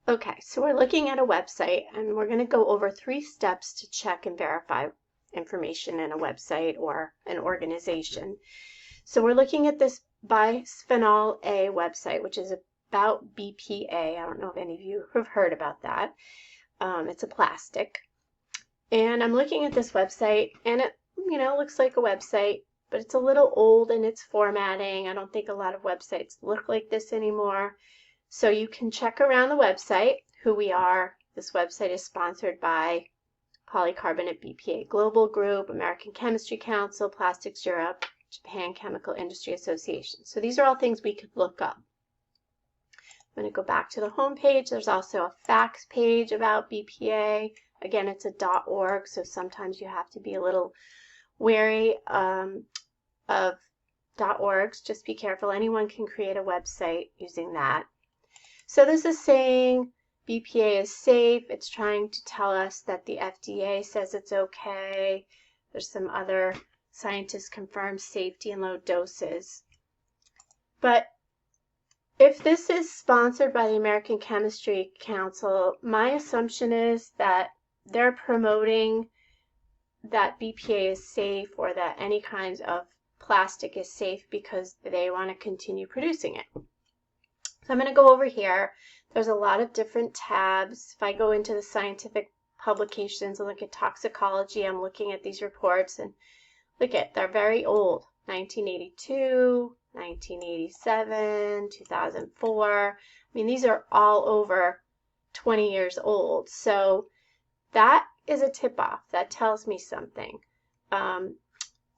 Okay, so we're looking at a website and we're going to go over 3 steps to check and verify information in a website or an organization. So we're looking at this bisphenol A website, which is about BPA. I don't know if any of you have heard about that. It's a plastic. And I'm looking at this website and it, looks like a website, but it's a little old in its formatting. I don't think a lot of websites look like this anymore. So you can check around the website, who we are. This website is sponsored by Polycarbonate BPA Global Group, American Chemistry Council, Plastics Europe, Japan Chemical Industry Association. So these are all things we could look up. I'm going to go back to the home page. There's also a facts page about BPA. Again, it's a .org, so sometimes you have to be a little wary of .orgs. Just be careful. Anyone can create a website using that. So this is saying BPA is safe. It's trying to tell us that the FDA says it's okay. There's some other scientists confirm safety in low doses. But if this is sponsored by the American Chemistry Council, my assumption is that they're promoting that BPA is safe or that any kinds of plastic is safe because they want to continue producing it. So I'm going to go over here. There's a lot of different tabs. If I go into the scientific publications and look at toxicology, I'm looking at these reports and look at, they're very old. 1982, 1987, 2004. I mean, these are all over 20 years old. So that is a tip-off. That tells me something.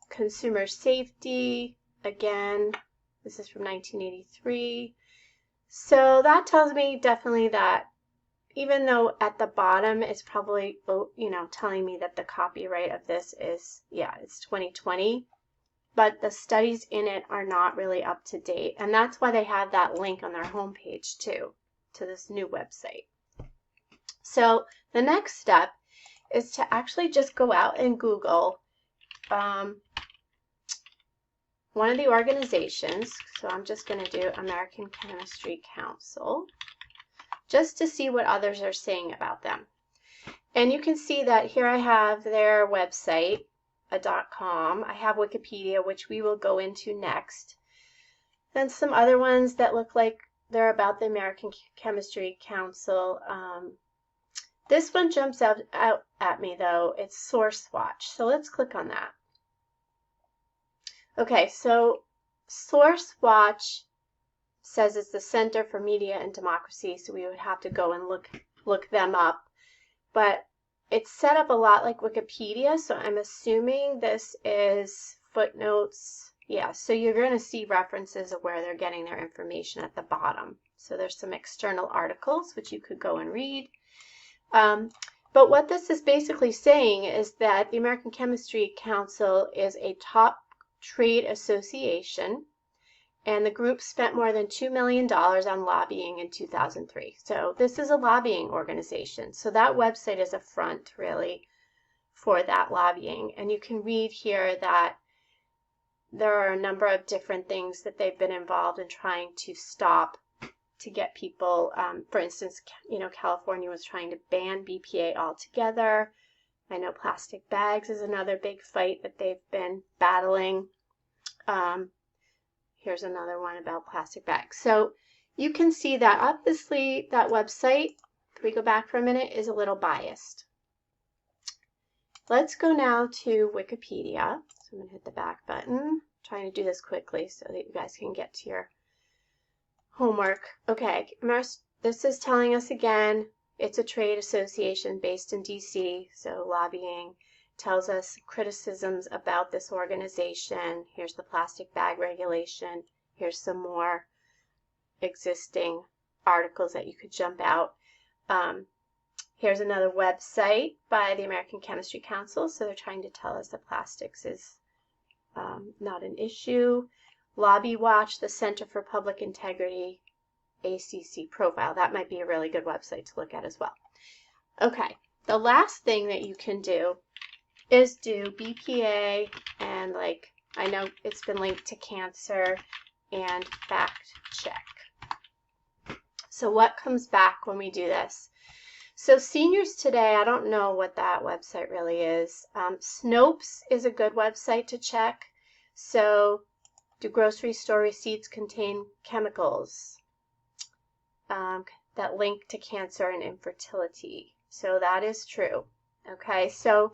Consumer safety, again, this is from 1983. So that tells me definitely that even though at the bottom it's probably, telling me that the copyright of this is, it's 2020, but the studies in it are not really up to date. And that's why they have that link on their homepage too, to this new website. So the next step is to actually just go out and Google one of the organizations. So I'm just going to do American Chemistry Council just to see what others are saying about them. And you can see that here I have their website, a .com. I have Wikipedia, which we will go into next. Then some other ones that look like they're about the American Chemistry Council. This one jumps out at me though. It's SourceWatch. So let's click on that. Okay, so SourceWatch says it's the Center for Media and Democracy, so we would have to go and look them up. But it's set up a lot like Wikipedia, so I'm assuming this is footnotes. Yeah, so you're going to see references of where they're getting their information at the bottom. So there's some external articles which you could go and read. But what this is basically saying is that the American Chemistry Council is a top trade association, and the group spent more than $2 million on lobbying in 2003. So this is a lobbying organization. So that website is a front, really, for that lobbying. And you can read here that there are a number of different things that they've been involved in trying to stop, to get people, for instance, California was trying to ban BPA altogether. I know plastic bags is another big fight that they've been battling. Here's another one about plastic bags. So you can see that obviously that website, if we go back for a minute, is a little biased. Let's go now to Wikipedia. So I'm going to hit the back button. I'm trying to do this quickly so that you guys can get to your homework. Okay, this is telling us again, it's a trade association based in DC, so lobbying. Tells us criticisms about this organization. Here's the plastic bag regulation. Here's some more existing articles that you could jump out. Here's another website by the American Chemistry Council. So they're trying to tell us that plastics is not an issue. Lobby Watch, the Center for Public Integrity, ACC profile. That might be a really good website to look at as well. Okay, the last thing that you can do is do BPA and I know it's been linked to cancer and fact check. So what comes back when we do this? So Seniors Today, I don't know what that website really is. Snopes is a good website to check. So do grocery store receipts contain chemicals that link to cancer and infertility? So that is true. Okay, so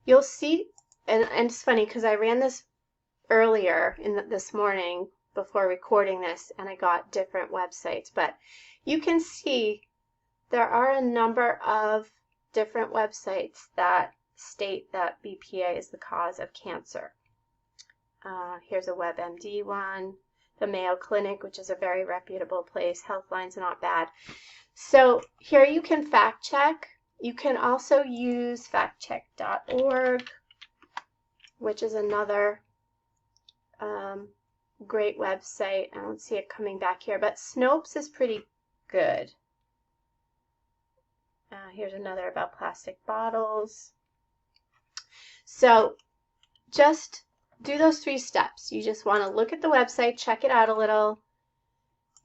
you'll see, and it's funny because I ran this earlier this morning before recording this, and I got different websites, but you can see there are a number of different websites that state that BPA is the cause of cancer. Here's a WebMD one, the Mayo Clinic, which is a very reputable place. Healthline's not bad. So here you can fact check. You can also use factcheck.org, which is another great website. I don't see it coming back here, but Snopes is pretty good. Here's another about plastic bottles. So just do those 3 steps. You just want to look at the website, check it out a little,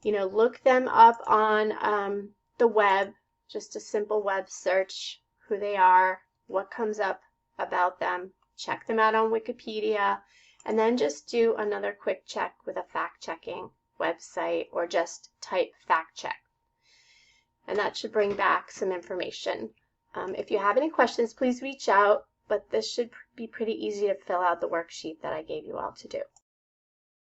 look them up on the web, just a simple web search, who they are, what comes up about them, check them out on Wikipedia, and then just do another quick check with a fact-checking website, or just type fact check. And that should bring back some information. If you have any questions, please reach out, but this should be pretty easy to fill out the worksheet that I gave you all to do.